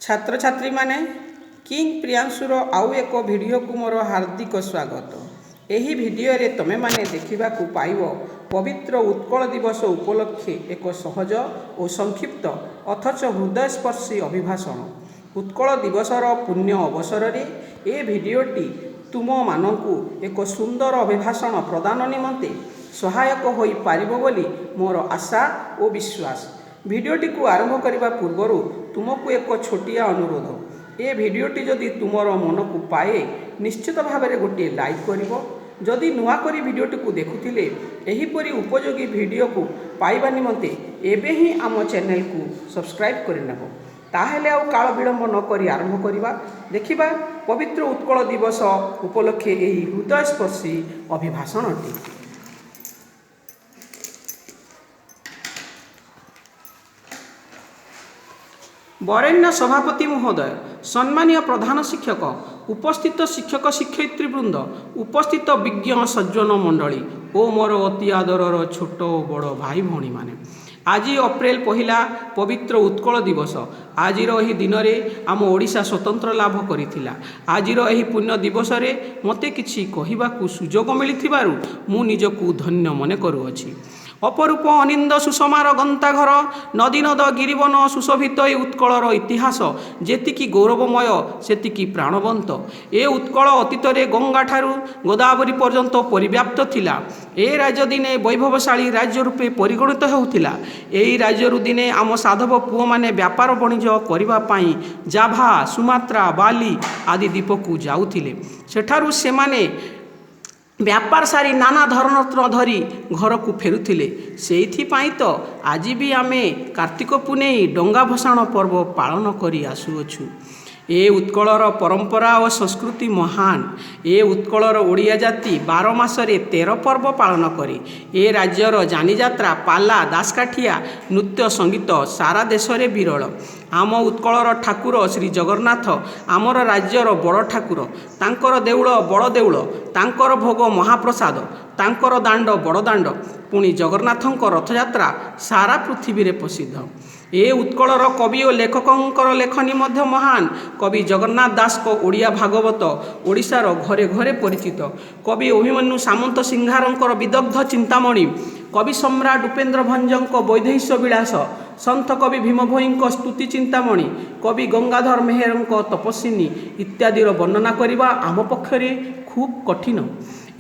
छात्र छात्री माने किंग प्रियांशुर आउ एक वीडियो को मोर हार्दिक स्वागत। एही वीडियो रे तमे माने देखिबा को पाइबो पवित्र उत्कल दिवस उपलक्षे एक सहज और संक्षिप्त अथच हृदयस्पर्शी अभिभाषण। उत्कल दिवसर पुण्य अवसर रे ए वीडियोटी तुम मानकु एक सुंदर अभिभाषण प्रदान निमंते सहायक होई पारिबो बोली मोर आशा और विश्वास। भिडियोटी को आरंभ करने पूर्वर तुमको एक छोटिया अनुरोध। ए भिडियोटी जदि तुमर मन को पाए निश्चित भाव में गोटे लाइक करिवो। जदि नुआ करी भिडियोटी को देखुथिले एहीपरि उपयोगी भिडियो को पाइबा निमंते एबे ही आम चैनल को सब्सक्राइब करिनेबो। ताहेले आउ काल विलंब न करी आरंभ करिबा देखिबा पवित्र उत्कल दिवस उपलक्षे एही हृदयस्पर्शी अभिभाषणटी। बरेण्य सभापति महोदय, सम्मानीय प्रधान शिक्षक, उपस्थित शिक्षक शिक्षयित्रीवृंद, उपस्थित विज्ञ सज्जन मंडली और मोर अति आदरर छोट बड़ भाई भौणी माने, आज अप्रैल पहला पवित्र उत्कल दिवस। आजिर एही दिन में आम ओडिशा स्वतंत्र लाभ करिथिला। आजिर एही पुण्य दिवस रे मते किछि कहिबाकू सुजोग मिलिथिबारु मु निजकू धन्य मने करूअछि। अपरूप अनिंद सुषमार गंताघर नदी नद गिरिवन सुशोभित ए उत्कलर इतिहास जेतिकी गौरवमय सेतिकी प्राणवंत। ए उत्कल अतीत गंगा ठारू गोदावरी पर्यंत परिव्याप्त थिला। ए राज्य दिने वैभवशाली राज्य रूपे परिगणित होउथिला। एही राज्य दिने आम साधव पुओ माने व्यापार वाणिज्य करिबा पई जाभा, सुमात्रा, बाली आदि द्वीपकू जाउथिले। सेठारू सेमाने व्यापार सारी नाना धरण धरी घर को फेरुथिले। सेइथिपाई तो आज भी आमे कार्तिक पुनेई डंगा भसाण पर्व पालन करी आसुअछु। ए उत्कलर परंपरा और संस्कृति महान। ए उत्कलर ओडिया जाति 12 मासरे 13 पर्व पालन करे। ए राज्यर जानी जात्रा, पाला, दासकाठिया, नृत्य संगीत सारा देश रे विरल। आम उत्कलर ठाकुर श्री जगन्नाथ आमर राज्यर बड़ ठाकुर। तांकर देउळ बड़ देउळ, तांकर भोग महाप्रसाद, तांकर दांड बड़ दांड, पुणी जगन्नाथंक रथयात्रा सारा पृथ्वी रे प्रसिद्ध। ए उत्कलर कवि और लेखकंकर लेखनी मध्य महान। कवि जगन्नाथ दास को ओडिया भागवत ओडिशार घरे घरे परिचित। कवि अभिमन्यु सामंत सिंहारंकर विदग्ध चिंतामणि, कवि सम्राट उपेन्द्र भंजक वैदेश्य विलास, सन्थ कवि भीम भोईंक स्तुति चिंतामणि, कवि गंगाधर मेहरंक तपस्विनी इत्यादि वर्णना करने आम पक्षरे खूब कठिन।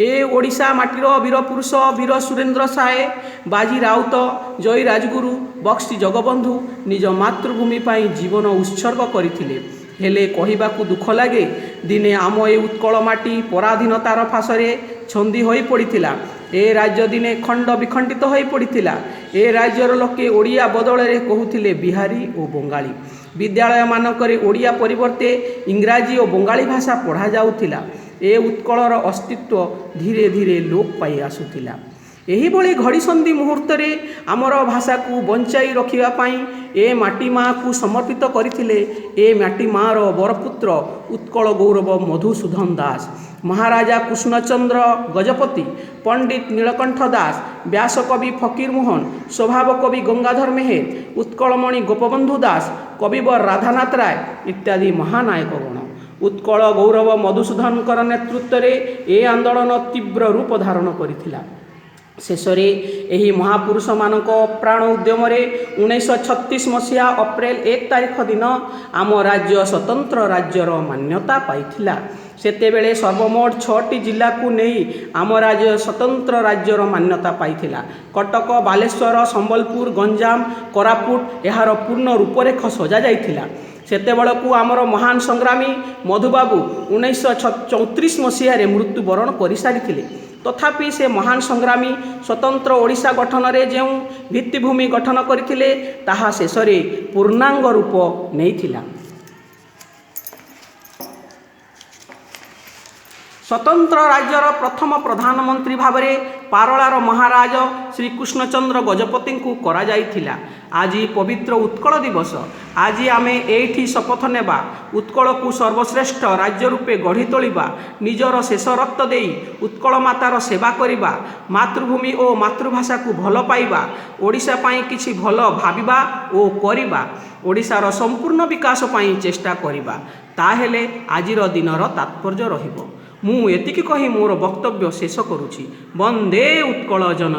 ए ओडिशा माटीर वीर पुरुष वीर सुरेंद्र साए, बाजी राउत, जय राजगुरु, बक्सी जगबंधु निज मातृभूमि पाई जीवन उत्सर्ग करथिले। हेले कहिबाकू दुख लागे दिने आम ए उत्कल माटी पराधीनतार फासरे छंदी होई पड़िथिला। ए राज्य दिने खंड विखंडित होई पड़िथिला। ए राज्यर लोके ओडिया बदल रे कहूथिले बिहारी और बंगाली। विद्यालय मानकरे ओडिया परिवर्ते इंग्राजी और बंगाली भाषा पढ़ा जाउथिला। ए उत्कलर अस्तित्व धीरे धीरे लोप पाई आसुथिला। एही भली घड़ी संधि मुहूर्त रे आमर भाषा को बंचाई रखिबा पाई ए माटी माँ को समर्पित करथिले ए माटी माँ रो बरपुत्र उत्कल गौरव मधुसूदन दास, महाराजा कृष्णचंद्र गजपति, पंडित नीलकंठ दास, व्यासकवि फकीर मोहन, स्वभाव कवि गंगाधर मेहेर, उत्कलमणि गोपबंधु दास, कविवर राधानाथ राय इत्यादि महानायकगण। उत्कल गौरव मधुसूदनकर नेतृत्व में ए आंदोलन तीव्र रूप धारण करिथिला। शेषरे एही महापुरुष मानक प्राण उद्यम 1936 मसीहा अप्रैल 1 तारिख दिन आम राज्य स्वतंत्र राज्यर मान्यता पाइथिला। सेतेबेले सर्वमोट 6टी जिला को नहीं आम राज्य स्वतंत्र राज्यर मान्यता पाइथिला। कटक, बालेश्वर, संबलपुर, गंजाम, कोरापुट यार पूर्ण रूपरेख सजा जाइथिला। सेतेबेलकू आमर महान संग्रामी मधुबाबू 1934 मसीह मृत्युवरण कर सारी। तथापि से महान संग्रामी स्वतंत्र ओडिशा गठन में जो भित्तिभूमि गठन करथिले ताहा शेषरे पूर्णांग रूप नैथिला। स्वतंत्र राज्यर प्रथम प्रधानमंत्री भावरे पारଳାର महाराज श्रीकृष्णचंद्र गजपति को करा जाइथिला। आज पवित्र उत्कल दिवस। आज आमे एठी शपथ नेबा उत्कल को सर्वश्रेष्ठ राज्य रूपे गढ़ी तोलिबा, निजर शेष रक्त देई उत्कल मातार सेवा करिबा, मातृभूमि और मातृभाषा को भल पाइबा, ओडिशा पाई किछि भल भाबिबा ओ करिबा, ओडिशार संपूर्ण विकास पाई चेष्टा करिबा, ताहेले आजिर दिनर तात्पर्य रहिबो। मु एतिकी कही मोर वक्तव्य शेष करुछि। वंदे उत्कल जन।